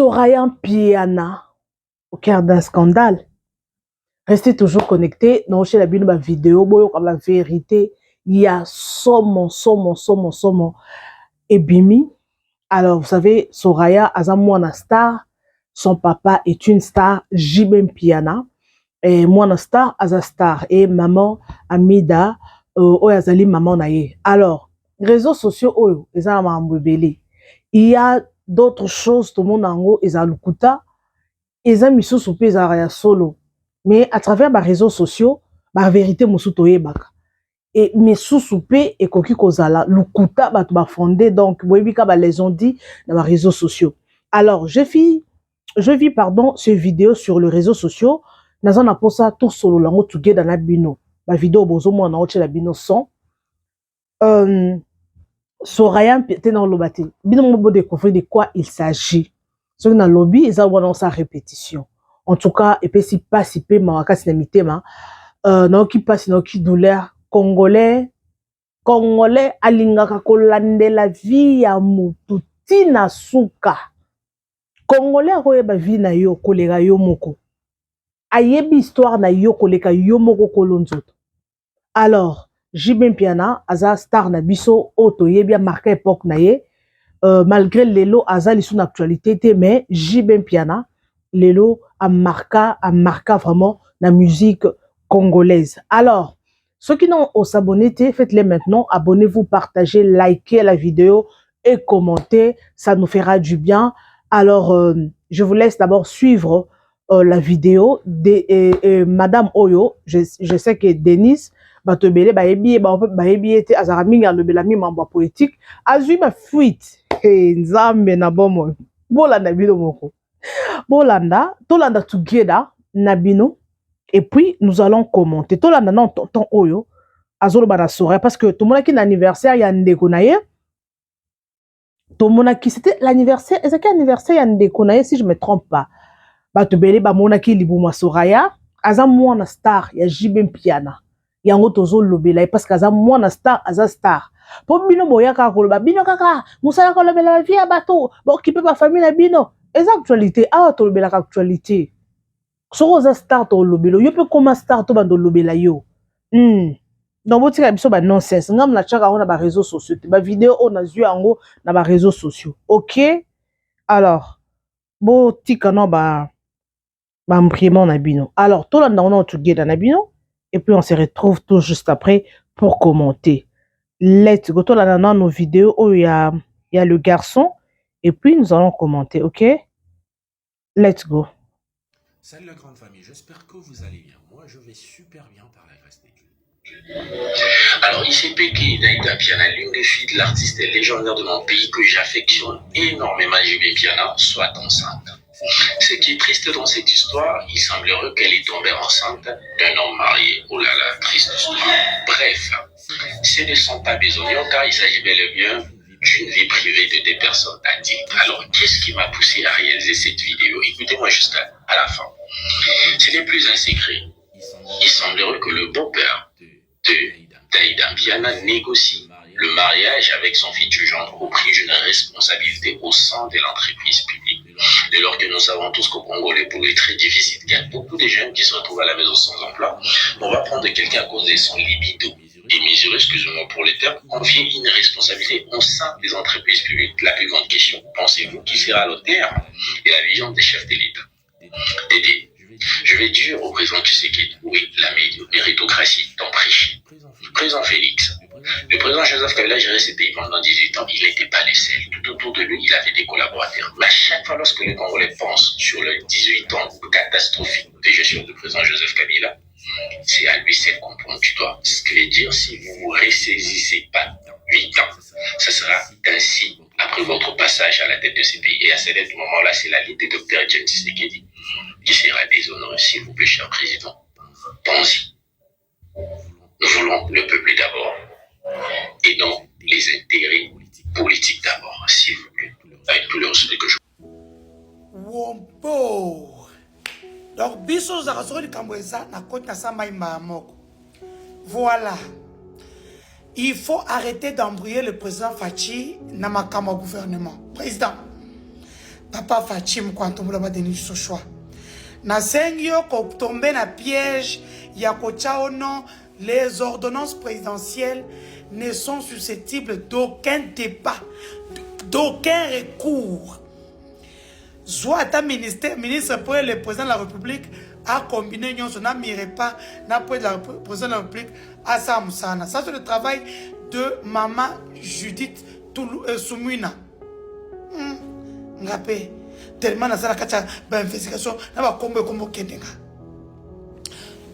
Soraya Piana, au cœur d'un scandale. Restez toujours connectés. Non, chez la vidéo, comme la vérité, il y a somme et Bimi. Alors, vous savez, Soraya, Azamouana star, son papa est une star, Jibem Piana. Et moi, star, Aza star. Et maman, Amida, Oyazali, maman naye. Alors, réseaux sociaux, Oyo, il y a d'autres choses, tout le monde en haut, ils ont lukuta, ils ont mis sous solo. Mais à travers les réseaux sociaux, la vérité, moussoutoye baka. Et mes sous-soupé et koki kozala, lukuta, ba fondé, donc, boybika, les ont dit dans les réseaux sociaux. Alors, je vis, ces vidéos sur les réseaux sociaux, nazan a pour ça, tout solo, lango, tout dans la bino. La vidéo, bozo, moi, na la bino son. Soraya était dans le lobby. Bien on peut découvrir de quoi il s'agit. Sur dans le lobby, ils ont sa répétition. En tout cas, et puis si pas si peu mawaka sinamité ma non qui passe non qui douleur congolais alingaka kolande la vie ya mutu tina suka. Congolais royeba vie na yo koleka yo moko. Ayebi histoire na yo koleka yo moko kolonzoto. Alors Jibem Piana, aza star na biso, oto yebia marqué époque na ye, malgré lelo aza li son actualité, mais Jibem Piana, lelo a marqué vraiment la musique congolaise. Alors, ceux qui n'ont pas s'abonner, faites-les maintenant, abonnez-vous, partagez, likez la vidéo et commentez, ça nous fera du bien. Alors, je vous laisse d'abord suivre la vidéo de Madame Oyo, je sais que Denise, batobele baebi ete azara mingi alobela mi mambo politique azui ma fuite nzambe na bomo bolanda bino moko bolanda tolanda together na bino et puis nous allons commenter tolanda non tonton oyo azoloba na Soraya parce que tout le monde qui na anniversaire ya ndeko na ye tout le monde qui c'était l'anniversaire est-ce anniversaire ya ndeko na ye si je me trompe pas batobele ba mona ki libuma Soraya aza mwana star ya Jibem Piana yango tozo lobela parce que aza mwana star aza star po bino boyaka koloba bino kaka musala kolobela la vie ya bato ba occuper ba famille na bino eza actualité to lobela ka actualité soko aza star to lobelo yo pe comme star to bando lobela yo donc botika biso ba nonsense ngam na chaka ona ba réseaux sociaux ba vidéo on a vu yango na ba réseaux sociaux. OK, alors botika no ba imprimant na bino alors to landa on together na bino. Et puis on se retrouve tout juste après pour commenter. Let's go. Là, dans nos vidéos où il y a le garçon. Et puis nous allons commenter, ok? Let's go. Salut la grande famille, j'espère que vous allez bien. Moi, je vais super bien par la grâce de Dieu. Alors, ICP Daïda Piana, l'une des filles de l'artiste légendaire de mon pays que j'affectionne énormément, Jibem Piana, soit enceinte. Ce qui est triste dans cette histoire, il semblerait qu'elle est tombée enceinte d'un homme marié. Oh là là, triste histoire. Bref, ce ne sont pas des oignons car il s'agit bel et bien d'une vie privée de deux personnes addictes. Alors, qu'est-ce qui m'a poussé à réaliser cette vidéo? Écoutez-moi jusqu'à la fin. Ce n'est plus un secret. Il semblerait que le beau-père de Daïda Piana négocie le mariage avec son futur gendre au prix d'une responsabilité au sein de l'entreprise publique. Dès lors que nous savons tous qu'au Congo, les boulots est très difficile, qu'il y a beaucoup de jeunes qui se retrouvent à la maison sans emploi, on va prendre quelqu'un à cause de son libido et mesurer, excusez-moi pour les termes, confier une responsabilité au sein des entreprises publiques. La plus grande question, pensez-vous qui sera l'auteur de la vision des chefs de l'État? Dédé, je vais dire au président Tshisekedi, oui, la méritocratie t'en prêche. Président Félix, le président Joseph Kabila gérait ce pays pendant 18 ans, il n'était pas le seul. Tout autour de lui, il avait des collaborateurs. Mais à chaque fois, lorsque les Congolais pensent sur les 18 ans catastrophique de gestion du président Joseph Kabila, c'est à lui seul qu'on pointe du doigt. Ce qui veut dire, si vous ne vous ressaisissez pas 8 ans, ça sera ainsi après votre passage à la tête de ce pays. Et à ce moment-là, c'est la ligne du docteur Etienne Tshisekedi qui sera déshonorée, s'il vous plaît, cher président. Pensez-y. Nous voulons le peuple d'abord et non les intérêts politiques d'abord, s'il vous plaît. Avec tout le respect que je... Wombo. Donc, biso zakasori kambweza na kota sama imamoko. Voilà. Il faut arrêter d'embrouiller le président Fachi na makama gouvernement. Président, Papa Fachim quand on va donner ce choix. Na sengyo ko tomber na piège ya ko non, les ordonnances présidentielles ne sont susceptibles d'aucun débat, d'aucun recours. Soit un ministre pour le président de la République a combiné son n'amirait pas pour le président de la République à Samsana. Ça c'est le travail de maman Judith Soumouina. Ngapé tellement dans la investigation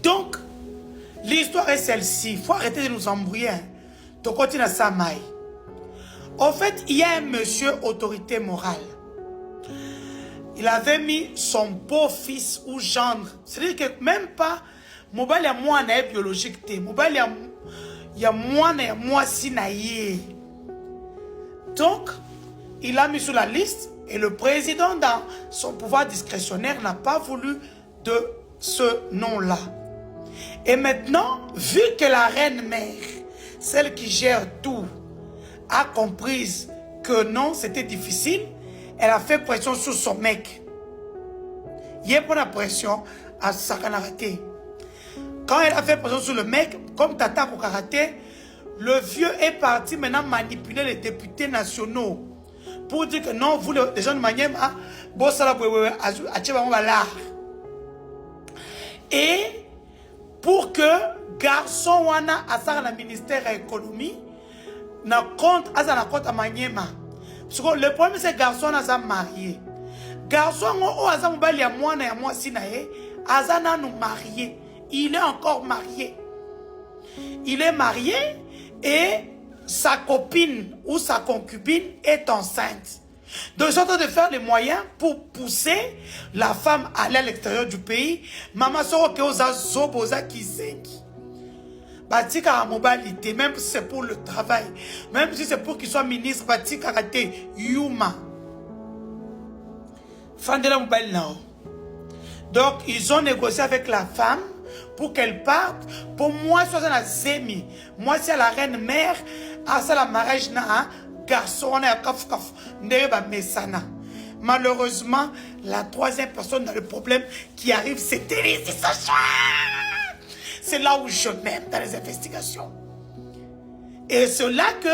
donc l'histoire est celle-ci. Il faut arrêter de nous embrouiller. Tu continues à ça, Maï. En fait, il y a un monsieur autorité morale. Il avait mis son beau-fils ou gendre. C'est-à-dire que même pas mobile ya moi na biologique te. Mobile ya moi na moi si na yé. Donc, il a mis sur la liste et le président dans son pouvoir discrétionnaire n'a pas voulu de ce nom-là. Et maintenant, vu que la reine-mère, celle qui gère tout, a compris que non, c'était difficile, elle a fait pression sur son mec. Il y a pas la pression à sa karaté. Quand elle a fait pression sur le mec, comme Tata Karaté, le vieux est parti maintenant manipuler les députés nationaux pour dire que non, vous les gens de manière et pour que garçon wana asara na ministère de l'économie na compte azana compte à Maniema. Parce que le problème c'est garçon a marié. Garçon o aza mobali ya mwana ya mwasi na ye azana nous marié. Il est encore marié. Il est marié et sa copine ou sa concubine est enceinte. Donc, ils sont en train de faire les moyens pour pousser la femme à aller à l'extérieur du pays. Maman soro ke oza zoboza kizengi. Batika mobilité, même si c'est pour le travail, même si c'est pour qu'il soit ministre, batika kate yuma. Fin de la mobile now. Donc, ils ont négocié avec la femme pour qu'elle parte. Pour moi, soit dans la zemi. Moi, c'est la reine mère. À ça, la mariage na garçon, on est à kaf kaf. Mesana. Malheureusement, la troisième personne dans le problème qui arrive, c'est Thérèse ce soir. C'est là où je m'aime dans les investigations. Et c'est là que,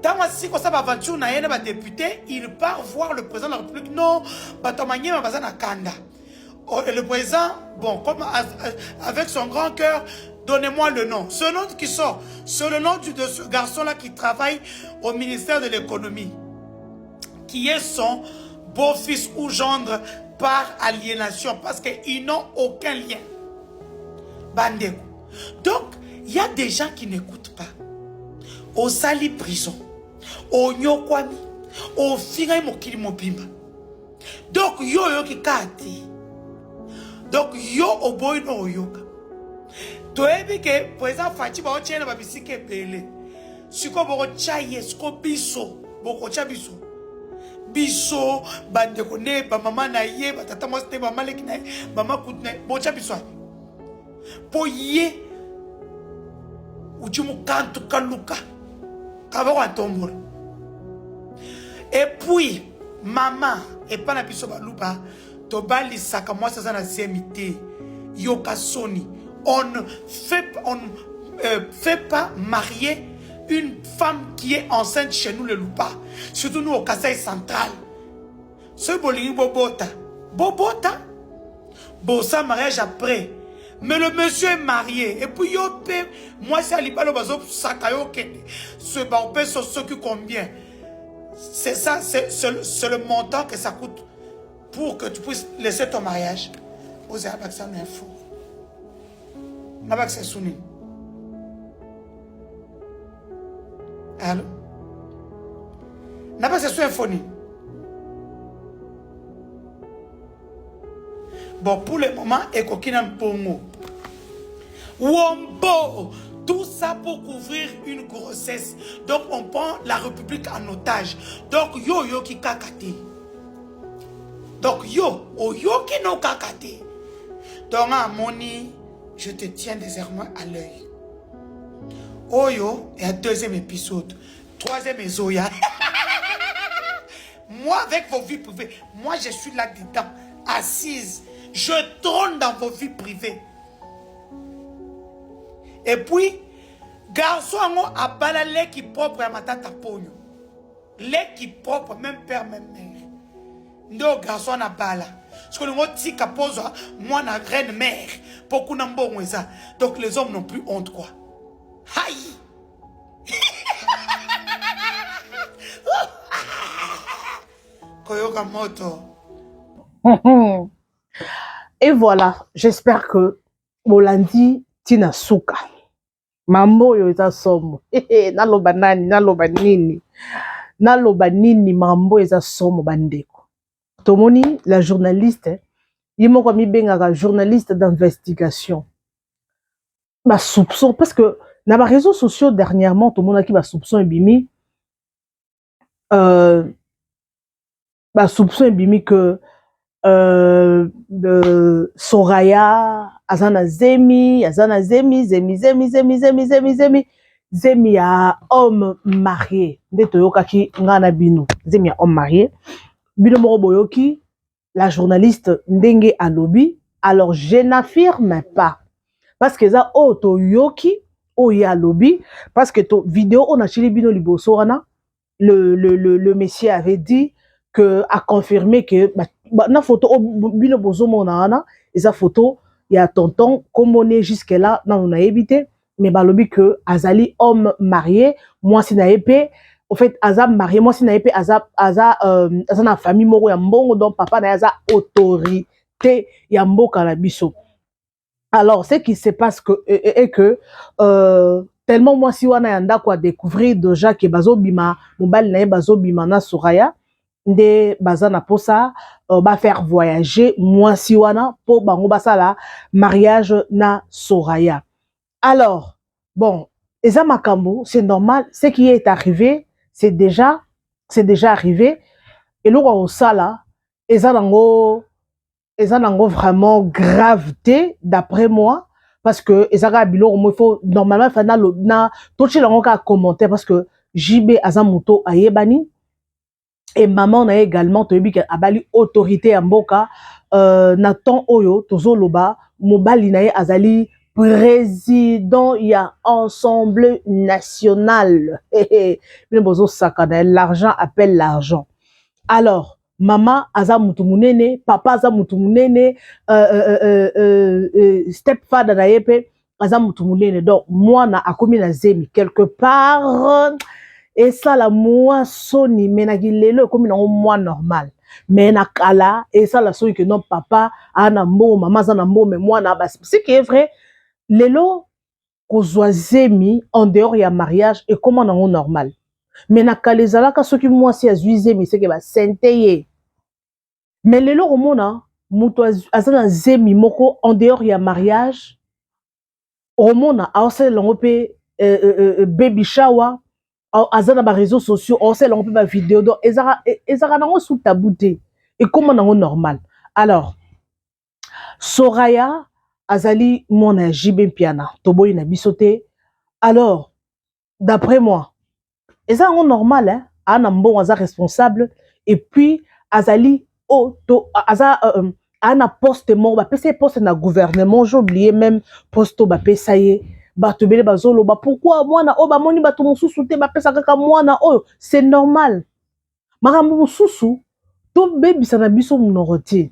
dans ma si comme ça, aventure, na député, il part voir le président de la République. Non, batomanie, ma bazana kanda. Le président, bon, comme avec son grand cœur, donnez-moi le nom. Ce nom qui sort, c'est le nom de ce garçon-là qui travaille au ministère de l'économie, qui est son beau-fils ou gendre par aliénation, parce qu'ils n'ont aucun lien. Bandeko. Donc, il y a des gens qui n'écoutent pas. Au sali prison, au nyokwami, au fingaï mokili mobimba. Donc, yo qui kati. Donc, yo au boy no yoka. Tu as vu que, par exemple, Fati va tirer la bicyclette belé. Si ko boko chaye, si ko biso, boko cha biso. Biso, bande kone, ba maman na ye, ba tata moste, ba malek na ye, maman koutne, boko cha biso. Po ye, ujimu kantu kaluka, kava kwa tombora. Et puis, maman, et pas na biso baluba, to bali saka moi ça na zemité, yoka soni. On ne fait pas marier une femme qui est enceinte chez nous, le loupa. Surtout nous au Kasaï central. Ce bolingi bobota. Bobota. Bossa mariage après. Mais le monsieur est marié. Et puis yo paie. Moi c'est Alibalo Bazo Sakayo Kende. Ce barbe ce qui combien. C'est ça, c'est le montant que ça coûte pour que tu puisses laisser ton mariage. Vous avez accès à l'info. N'avec ses sounis. Allô? N'avec ses symphonie. Bon, pour le moment, et coquina pongo. Wombo! Tout ça pour couvrir une grossesse. Donc, on prend la République en otage. Donc, yo qui kakate. Donc, yo qui no kakate. Donc, à moni. Je te tiens désormais à l'œil. Oyo est un deuxième épisode. Troisième est Zoya. Moi, avec vos vies privées, moi, je suis là-dedans, assise. Je trône dans vos vies privées. Et puis, garçon, a bala lait qui propre à ma tata pogno. Lait qui propre, même père, même mère. Ndo garçon a bala. Parce que nous tika pose moi na reine mère. Pour qu'on ait ça. Donc les hommes n'ont plus honte, quoi. Aïe! Koyoka moto. Et voilà, j'espère que Bolandi Tina Suka. Mambo yo eza somo. Naloba nani, naloba nini. Naloba nini mambo eza somo bandeko. Tomoni, la journaliste, yimo kwa mi bengaka journaliste d'investigation. Ba soupçon, parce que dans les réseaux sociaux dernièrement, tout le monde a qui ba soupçon et bimi. Ba soupçon et bimi que Soraya, Azana Zemi a homme marié. Nde toyoka ki ngana bino. Zemi a homme marié. Bino moko boyoki, la journaliste ndenge alobi. Alors je n'affirme pas. Parce que ça to yoki o ya alobi. Parce que to vidéo on a chili bino liboso wana. Le monsieur avait dit que a confirmé que na photo bino bozo mona et sa photo il y a tonton comme on est jusque là on a évité mais balobi que azali homme marié moi si na épée au fait azab marié moi si na épée azab na famille moko ya mbongo donc papa na aza autorité ya mboka na biso. Alors ce qui se passe que est que tellement moi si wana yanda quoi découvrir déjà que bazobima mobile na bazobima na Soraya nde bazana posa ba faire voyager moi si wana po bango basala mariage na Soraya. Alors bon eza makambo c'est normal ce qui est arrivé c'est déjà arrivé et le au sala eza nango vraiment gravité d'après moi parce que ezaka biloko mo il faut normalement fa na tochi lango ka commenter parce que JB azamuto ayebani. Et maman a également toyebi ke abali autorité ya mboka na temps oyo tozoloba mobali na ye azali président ya ensemble national. Bino bozo sakana l'argent appelle l'argent. Alors maman aza mutu munene, papa aza mutu munene, stepfather na yepe aza mutu munene. Donc moi na akomi na zemi quelque part. Et ça la moi soni menaki lelo comme na moi normal mais na kala et ça la soni que non papa ana mbo maman ana mbo mais moi na bas ce qui est vrai lelo kozwazemi en dehors ya mariage et comment na normal mais na kalezala ka soki moi si azwizemi c'est que ba senteye mais lelo omona muto azana zemi moko en dehors ya mariage omona aose longo pe baby shower azana ba réseaux sociaux on sait on peut ba vidéo donc ezara nango sous tabouté et comment nango normal. Alors Soraya azali mona JB Piana toboyi na bisoté. Alors d'après moi ezara nango normal hein ana mbongo aza responsable et puis azali ana poste moko ba pesa poste na gouvernement j'ai oublié même poste ba pesa ye. Batubele bazolo ba pourquoi mwana o ba moni batu mususu te ba pesa kaka mwana o c'est normal makambo mususu to bebisa na biso munorote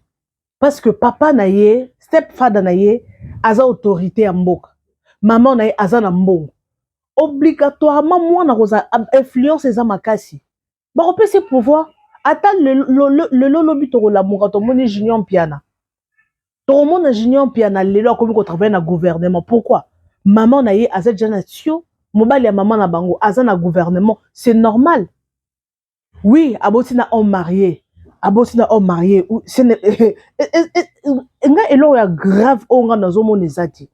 parce que papa na ye stepfather na ye aza autorité ya mboka maman na ye aza na mbongo obligatoirement mwana koza influence eza makasi ba kopesa pouvoir ata le lolobi to la muka to moni Junior Piana to mona Junior Piana lelo akomi ko travailler na gouvernement pourquoi maman na ye aza déjà natio mobali ya maman na bango aza na gouvernement c'est normal oui aboti na homme marié c'est nga elo ya grave onga nazomo nezati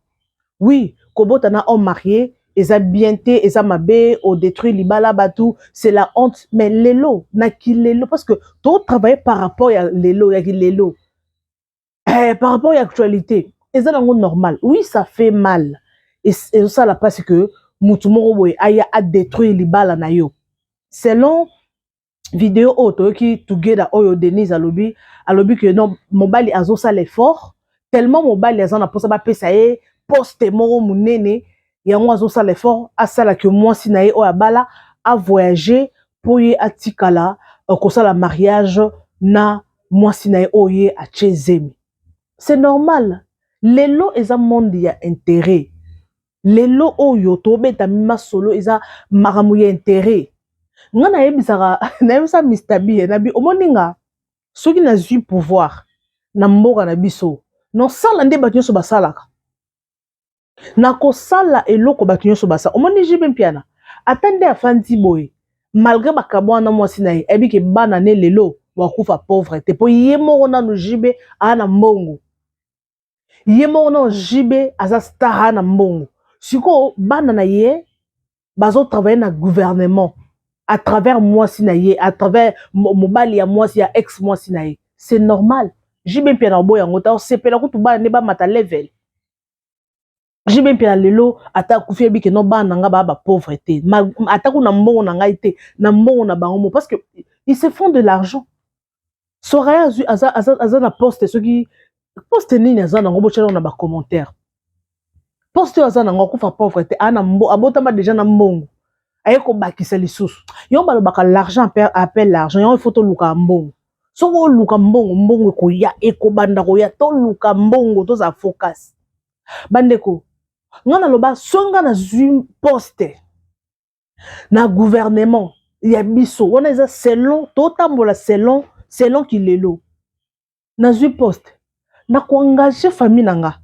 oui kobota na homme marié eza bien te eza mabe au détruire libala batu c'est la honte mais lelo na kilelo parce que to travailler par rapport ya lelo ya kilelo par rapport à l'actualité eza nango normal oui ça fait mal. Et ça la parce que mutu moko boye aya a détruire libala na yo selon vidéo auto qui together oyo Denise alobi que non mobali azosa l'effort tellement mobali azana posa ba pesa ye poste moko munene yango azosa l'effort asala que moi sinaye oyo abala a voyager pour y atikala kosala mariage na moi sinaye oyo a chezemi. C'est normal. Lelo eza monde ya intérêt. Lelo oyo tobeta mima solo eza maramu ya intérêt. Nga na yebisaka na yebisa Mr. B na bi omoninga soki na zui pouvoir na mboka na biso no sala nde bato nyonso basalaka na kosala eloko bato nyonso basala omoni jibe mpiana ata nde afandi boye malgré bakabwana mwasi na ye ebi ke bana ne lelo wakufa pauvreté po ye moko nanu jibe ana mbongo ye moko nanu jibe aza star ana mbongo siko bana na ye bazo travailler na gouvernement à travers moi sinaye, à travers mobali ya moi ya ex moi sinaye. C'est normal. J'ai bien pena boy en ngota, c'est pena ko tuba ne ba mata level. J'ai bien pena lelo ata kufi bi ke no ba nanga ba pauvreté. Ata ko na mbongo na ngai te, na mbongo na bango parce que ils se font de l'argent. Soraya aza na poste ceux qui poste nini aza na ngobo chelo na ba commentaire. Poste aza na ngoko fa pauvreté ana mbo abotama déjà na mbongo. Ayeko bakisa lisusu yo balobaka l'argent appelle l'argent yo il faut to luka mbongo soko luka mbongo ko ya ekobanda ko ya to luka mbongo to za focus bandeko ngana loba songa na zui poste na gouvernement ya biso wana eza selon to tambola selon kilelo na zui poste na ko engager famille nanga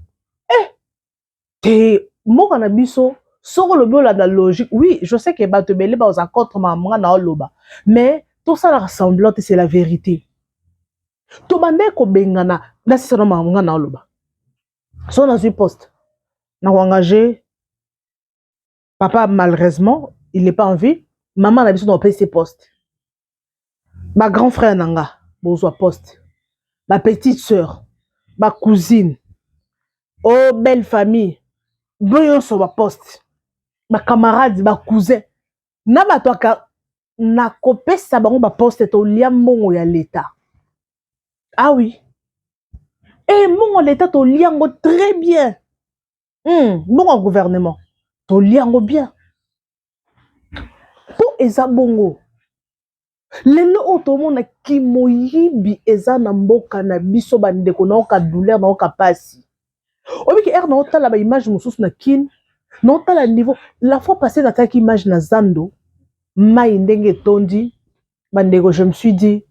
te moka na biso soko le la logique, oui, je sais que bato belé ba aux contre maman na loba, mais tout ça la ressemblante c'est la vérité. To bande ko bengana, là c'est ça maman na loba. So dans une poste, na engagé papa malheureusement, il n'est pas en vie, maman na biso dans PC poste. Ma grand frère nanga, bozo poste. Ma petite sœur, ma cousine. Oh belle famille. Boyon sur ma poste. Ma camarade, ma cousin, na batwaka na kopesa bango ba poste to lia mbongo ya l'État. Ah oui. Et mbongo l'État to liango très bien. Mbongo gouvernement to liango bien. Po eza bongo. Lelo otomona kimoyibi eza na mboka na biso bandeko na oka douleur na oka pasi. Obi ke na otala ba image mususu na kin. Non, t'as le niveau. La fois passée, dans ta image na Zando, maïndenge tondi, bandego, je me suis dit,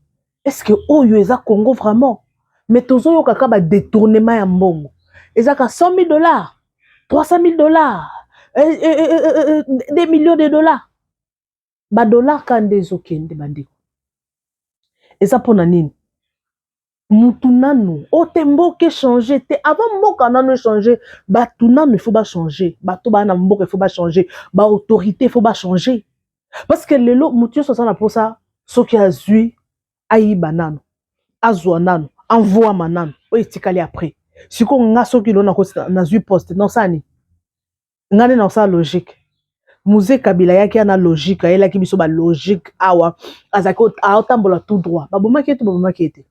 est-ce que oh yo eza Congo vraiment? Mais tozo yo kaka ba détournement ya mbongo. Eza ka $100,000, $300,000, 2 millions de dollars. Ba dollars kande zo kende bandego. Eza pona nini? Mutunanu, otembo ke changer te avant mboka nanu changer, batunanu il faut ba changer, bato ba na mboka il faut ba changer, ba autorité il faut ba changer. Parce que lelo mutio so sana posa soki azui ayi banano, azwa nanu, envoie mananu, o etikali après. Siko nga soki lo na ko na zui poste non sani. Ngane na sa logique. Musée Kabila yaki ana logique, ayela ki biso ba logique awa, azako aotambola tout droit. Ba bomaki ete.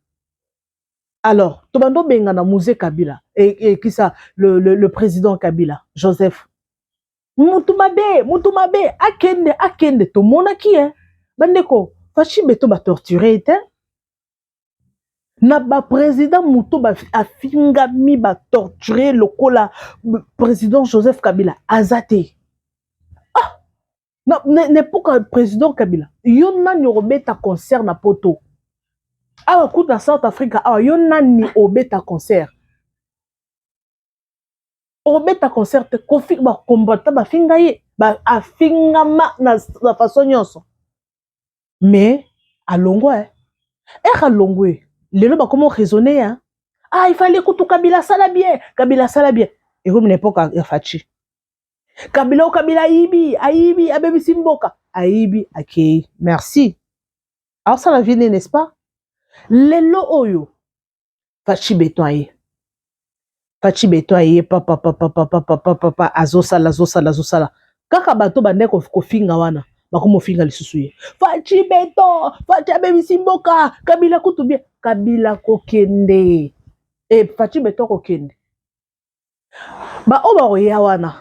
Alors, Tobando Bengana Musée Kabila et qui ça le président Kabila, Joseph. Mutumabe, akende, to monaki hein. Bandeko, fachi beto ba torturé te. Na ba président Mutu ba afingami ba torturé lokola président Joseph Kabila azate. Ah, n'est pas président Kabila. Yonna nyobeta concert na poto. Ah, écoute, dans South Africa, ah, yon nani au bêta concert. Au bêta concert, kofi ba combattant ba fingaye, ba afingama na façon nyonso. Mais à longo à longo lelo ba comment raisonner hein? Ah, il fallait que tout Kabila sala bien. Et comme l'époque a fachi. Kabila aibi, abebi simboka, aibi, ok, merci. Alors ça la vie n'est-ce pas? Lelo oyo fachi beton aye papa azosala kaka bato bande ko finga wana bakomo finga lisusu ye Fachi Beton Fachi abebisi mboka Kabila kutu bien Kabila kokende Fachi Beton kokende ba oba oya wana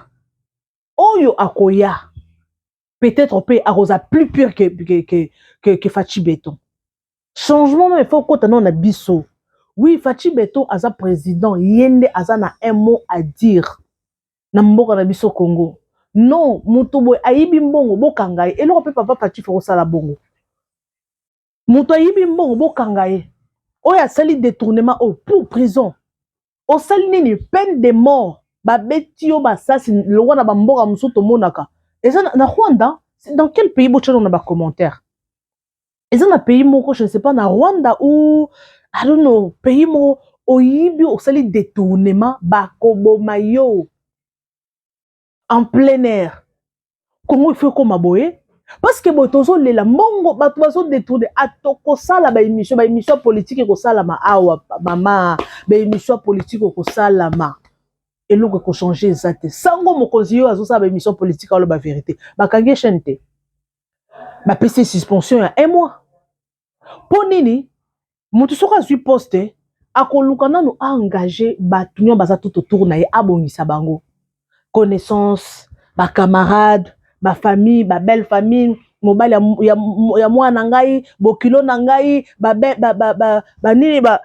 oyo akoya peut-être pe akoza plus pire que Fachi Beton changement il faut qu'on a biso oui Fachi Beton aza président yende aza na un mot à dire na mboka na biso Congo non mutu boy ayibi mbongo bokanga ye eloko pe papa Fachi fo sala bongo mutu ayibi mbongo bokanga ye oyo asali détournement pour prison osali nini peine de mort babeti yo basasi longwa na bamboka mosusu tomonaka eza na Rwanda dans quel pays botchana na ba commentaire eza na pays moko je ne sais pas na Rwanda ou I don't know pays moko oyibi osali détournement bakoboma yo en plein air Congo il faut comme aboye parce que botozo lela mbongo bato bazo détourner atoko sala ba émission politique ko sala ma awa mama ba émission politique ko sala ma eloko ko changer zate sango mokonzi yo azo sala ba émission politique alo ba vérité bakangi chaîne te ba PC suspension ya 1 mois ponini mutu soka azui poste akoluka nanu engagé bato nyo baza tout autour na ye abongisa bango connaissance ba camarade ba famille ba belle famille mobile ya mwana ngai bokilo na ngai ba nini ba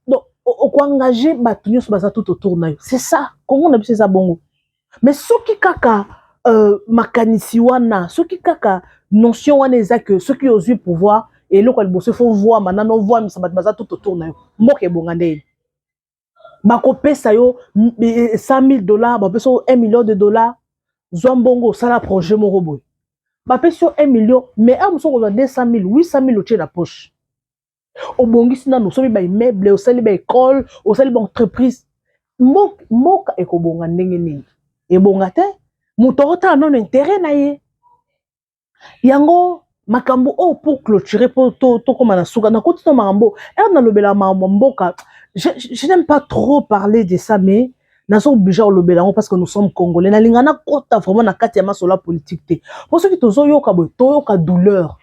donc ko engager bato nyo baza tout autour na yo c'est ça comment on a ça bongo mais soki kaka makanisi wana soki kaka notion wana ezake soki ozui pouvoir et le liboso faut voir maintenant voir mais ça baza tout autour na yo mboka ebonga ndeni bakopesa yo $100,000 bapesa $1 million zwambongo sala projet moko boy bapesa yo 1 million mais amso ko 200,000 800,000 otie na poche obongisi nanu sobi ba immeuble osali ba école osali ba entreprise mboka ekobonga ndenge nini ebonga te mutota non intérêt na ye yango makambo pour clôturer pour to comme na suka na koti to makambo na lobela mboka je n'aime pas trop parler de ça mais nazo obligé lobela parce que nous sommes congolais na lingana kota vraiment na kati ya masola politique te pour ceux qui tozo yoka boy to yoka douleur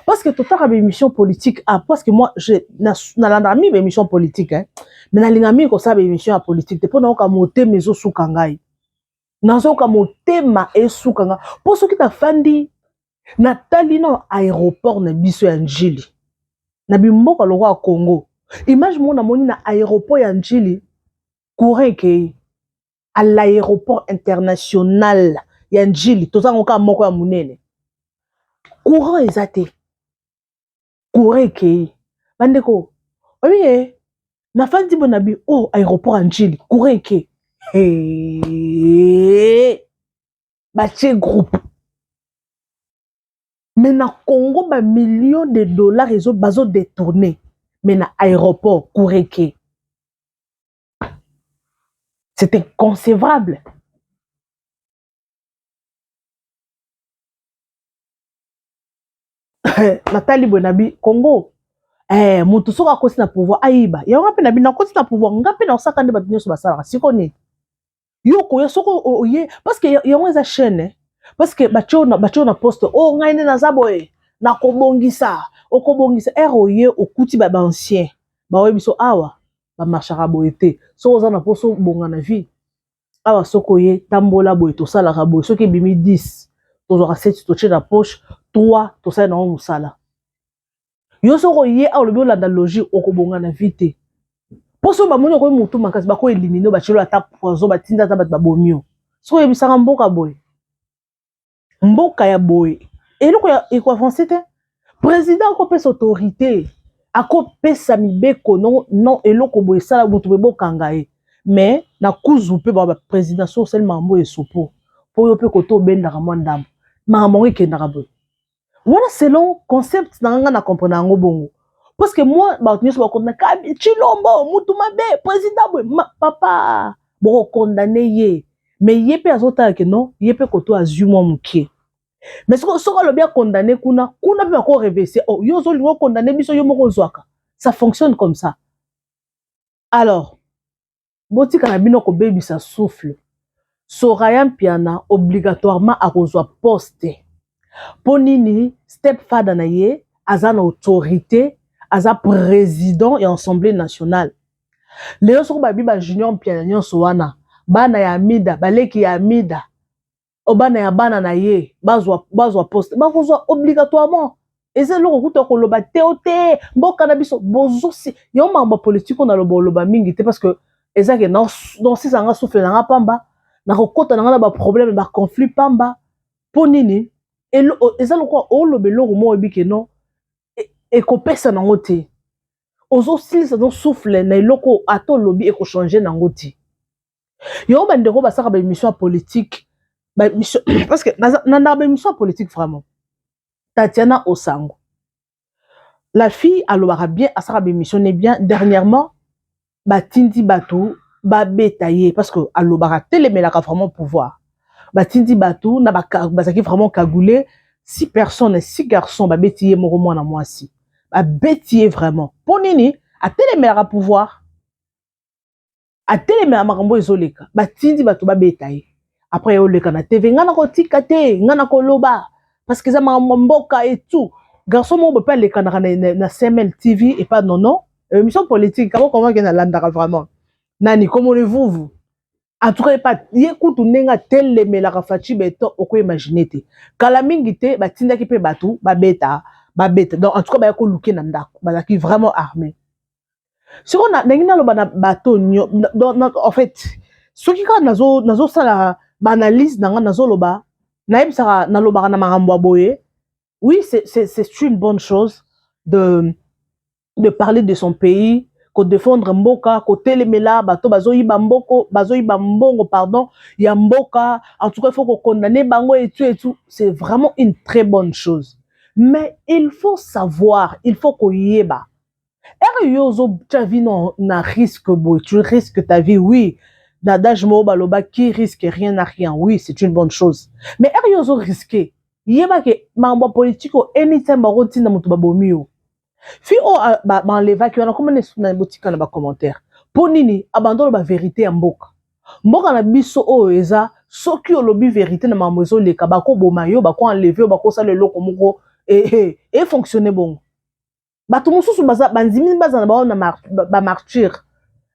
parce que totaka ba émission politique parce que moi je na landa mi émission politique hein mais na lingami ko sa ba émission politique te pour na yoka moté mezo suka ngai nazo yoka motema esuka nga pour ceux qui ta fandi Nathalie no aéroport na biso ya Njili na bimboka loko ya Congo image mona moni na aéroport ya Njili courant ke à l'aéroport international ya Njili tozango ka moko ya munene courant ezate courant ke bandeko oye na fandi bona bi aéroport ya Njili courant ke batie groupe mais na Congo ba millions de dollars ils ont bazo détourné mais na aéroport Koureke c'est inconcevable Nathalie Bonabi Congo mutu soka kosi na pouvoir aiba ya ngape na bina kosi na pouvoir ngape na osaka nde batunyo so basala siko ni yoko ya soko oye parce que yango eza chaîne parce que bacho na poste ngai ne nazaboye na kobongisa okobongisa oye okuti ba ancien ba webiso awa ba marchera boyete so oza na poso bonga na vie awa soko ye tambola boye to sala ka boye soki bimi 10 to zo 7 to na poche 3 to sala na musala yo soko ye awolobi olanda logique okobonga na vie te poso ba moni ko mutu makasi ba ko éliminer ba chelo ata poison ba tinda ta ba bomio so yebisaka mboka boye mboka ya boye eloko ya eko avancé te président ko pesa autorité akopesa mibeko non eloko boye sala mutu be bokanga ye mais na kuzu pe ba président so seulement mambo esopo po yo pe ko to bendaka mwa ndambo makambo ekendaka boye voilà selon concept na nga na comprendre yango bongo parce que moi ba nyuso ba condamner kabi chilombo mutu mabe président boye papa bo condamner ye mais ye pe azota ke non ye pe ko to azumwa mukie mais ce que le bien condamné kuna pe ko reverser yo zo lingo condamner biso yo moko zwaka ça fonctionne comme ça alors botika na bino ko bebisa souffle Soraya Mpiana obligatoirement à rejoindre poste Ponini, stepfather na ye, aza na autorité, aza président et assemblée nationale. Léon soko babi ba junior piano nyonso wana, bana ya Amida, baleki ya Amida, obana ya bana na ye, bazwa poste, bakozwa obligatoirement. Eza loko kuta koloba te, mboka na biso, bozosi, yo mamba politique na loba mingi te, parce que eza ke dans si sanga souffle na nga pamba, na kokota na nga na ba problème, ba conflit pamba, ponini, eza loko olobe loko mo ebike non, et kopesa na ngote. Ozo silisa don souffle na eloko ato lobby eko changer na ngoti. Yo bandeko basaka ba émission politique, ba émission parce que na ba émission politique vraiment. Tatiana Osango. La fille alobara bien asaka ba émission bien dernièrement ba tindi batou ba betaye parce que alobara telemelaka vraiment pouvoir. Ba tindi batou na ba basaki vraiment cagoulé 6 personnes 6 garçons ba betiye moko mwana mwasi. A bêtier vraiment. Ponini, a téléméra pouvoir. A téléméra makambo ezoleka. Ba tindi bato ba betaye. Après oleka na TV, ngana ko tikate, ngana ko loba. Parce que ça mboka et tout. Garçon mo be pas le kanaka na CML TV et pas non. Émission politique, comment que na landaka vraiment. Nani, comment vous? En tout cas, pas yekutu nenga téléméra ka fachi beto oko imaginer te. Kala mingi te ba tinda ki pe batu ba beta. Donc en tout cas ba ko luké na ndako ba ki vraiment armé si on a ngina lo bana bato en fait ce qui quand nazo sala ba analyse nanga nazo loba na yebisaka na loba na makambo boye oui c'est une bonne chose de parler de son pays ko défendre mboka ko telemela bato bazoyiba mbongo pardon ya mboka en tout cas il faut ko condamner bango et tout c'est vraiment une très bonne chose. Mais il faut savoir, il faut qu'on y ait bas. Tu as vu na risque, tu risques ta vie, oui. D'adage baloba qui risque rien n'a rien, oui, c'est une bonne chose. Mais eriozo risqué. Yeba ke mamba politique anytime ba roti na mutu babomio. Fi o ba enleva ki wana comme na boutique na ba commentaire. Ponini abandonne ba vérité en mboka. Mboka na biso o eza soki olobi vérité na mamozo leka bako bomayo bako enlever bako sala loko moko et fonctionner bon. Bato mususu baza banzimi baza na ba martyr.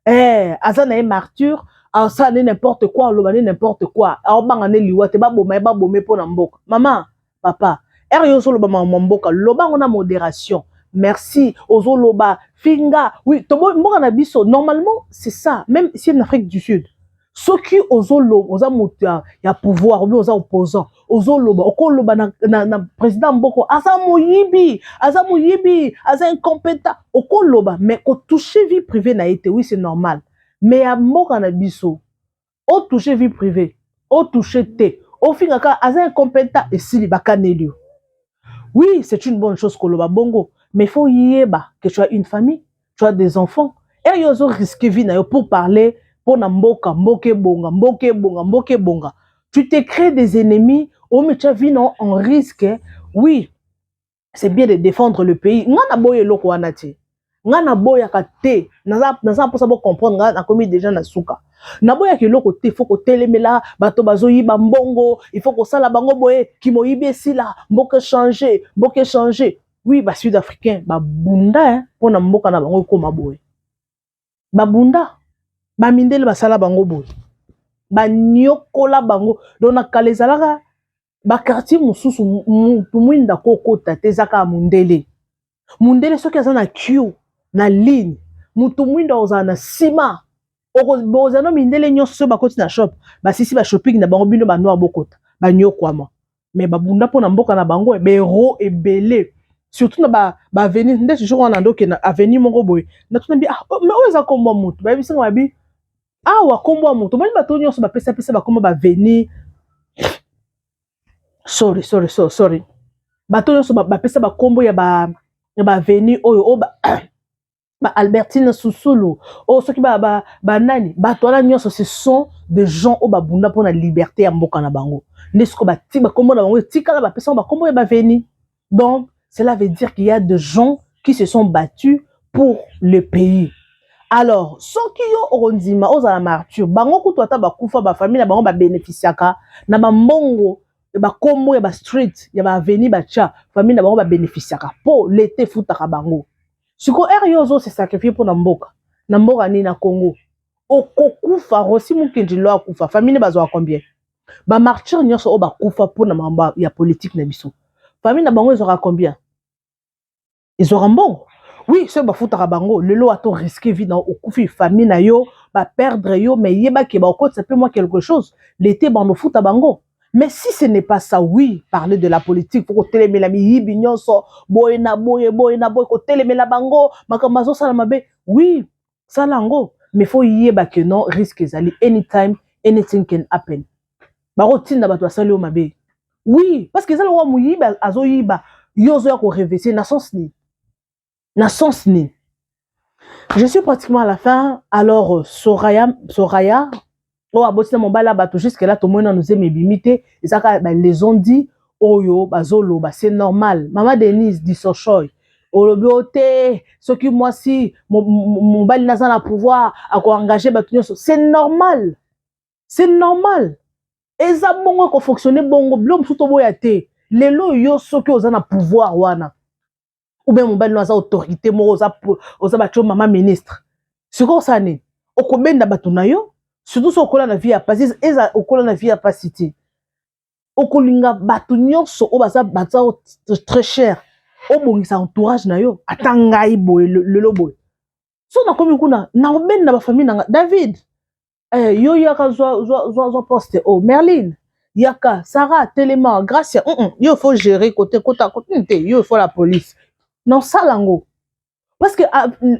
Azana e martyr, ça n'importe quoi, lobane n'importe quoi. A obanga ne liwa te ba bomé pona mboka. Maman, papa, yo so loba mboka, loba on a modération. Merci, ozo loba finga. Oui, to mboka na biso normalement c'est ça, même si en Afrique du Sud. Ceux qui ozo ya pouvoir ou oza opposant ozo loba okoloba na président mboko aza moyibi aza incompétent okoloba mais ko toucher vie privée na été oui c'est normal mais ya mboka na biso o toucher vie privée o toucher te o fingaka aza incompétent et sili bakanelio oui c'est une bonne chose koloba bongo mais faut yeba que tu as une famille tu as des enfants et yo ozo risquer vie na yo pour parler pour na mboke bonga. Tu te crées des ennemis, mais tu as vu non en risque. Oui, c'est bien de défendre le pays. Ngana boye loko wanati. Ngana boya kate. Naza pour ça pour comprendre ngana commis déjà na suka. Na boya ke loko te faut ko telemela bato bazoyi ba mbongo, il faut ko sala bango boye ki moyibi esila, mboke changer. Oui, ba sud-africain ba bunda pour na mboka na bango ko maboye. Ba bunda ba mindele basala bango boy ba nyokola bango dona kalezalaka ba quartier mususu mwinda kokota tezaka mundele soki aza na queue na ligne mutu mwinda oza na sima oza no mindele nyonso bakoti na shop basisi ba shopping na bango bino ba noir bokota ba nyokwama mais babunda pona mboka na bango bero ebele surtout na ba avenue nde toujours wana ndoke na avenue moko boy na tuna bi mais oza kombo mutu ba bisinga babi wa kombo mutu bali bato nyonso ba pesa ba kombo ba venir sorry bato nyonso ba pesa ba kombo ya ba venir oyo ba Albertine Susulu soki ba nani bato wana nyonso ce sont des gens au babunda pour la liberté ya mboka na bango nesko ba ti ba kombo na bango tikala ba pesa ba kombo ya ba venir. Donc cela veut dire qu'il y a des gens qui se sont battus pour le pays. Alors, ceux qui ont orondima aux la martyr, bango kutu ata ba kufa ba famille na bango ba bénéficiaka na ba mbongo ba kombo ya ba street ya ba avenue ba cha famille na bango ba bénéficiaka po l'été futaka bango siko yozo se sacrifier pour na mboka ni na Congo okokufa rosi mukendi lo akufa famille bazo combien ba martyr nyonso o ba kufa pour na mamba ya politique na biso famille na bango ezora combien ezora mbongo oui ce ba futaka bango lelo ato risquer vie na okufi famille na yo ba perdre yo mais yeba ke ba okotsa pe moi quelque chose l'été ba no futa bango. Mais si ce n'est pas ça, oui, parler de la politique, faut que télémela miyibi nyonso, boy na boy, ko télémela bango, makamazo salamabe, oui, salango, mais faut yeba que non, risque ezali, anytime, anything can happen. Baro tinda bato asali o mabe. Oui, parce que zala wa muyiba, azo yiba, yozo ya ko réveiller, na sens ni. Je suis pratiquement à la fin, alors Soraya, oh aboti mon bala bato jusque là tout le monde nous aime bimité et ça les ont dit oyo bazolo ba c'est normal maman Denise dit sochoy olobioté ce qui moi si mon bali naza na pouvoir à ko engager bato c'est normal et ça bongo ko fonctionner bongo blom tout boya té lelo yo ce qui oza na pouvoir wana ou bien mon bali naza autorité mo oza bato maman ministre c'est quoi ça né okobenda bato na yo. Surtout si on a la vie à passer, on a la vie à passer. On a batu nyonso o baza très cher. O bongi sa entourage na yo atangai boy le lobo. So na komi kuna na oben na ba famille na David. Yo yaka zo poste oh Merlin. Yaka Sarah Téléma Gracia. Yo faut gérer côté yo faut la police. Non ça lango. Parce que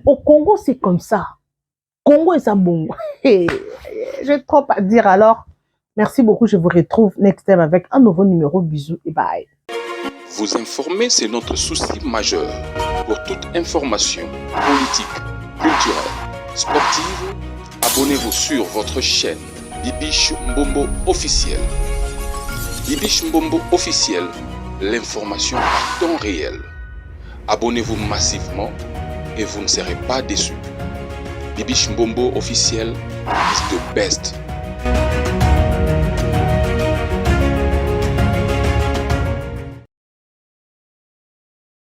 au Congo c'est comme ça. Congo est ça bon. J'ai trop à dire alors. Merci beaucoup. Je vous retrouve next time avec un nouveau numéro. Bisous et bye. Vous informer, c'est notre souci majeur. Pour toute information politique, culturelle, sportive, abonnez-vous sur votre chaîne Bibiche Mbombo officiel. Bibiche Mbombo officiel, l'information à temps réel. Abonnez-vous massivement et vous ne serez pas déçus. Bibiche Mbombo officiel is the best.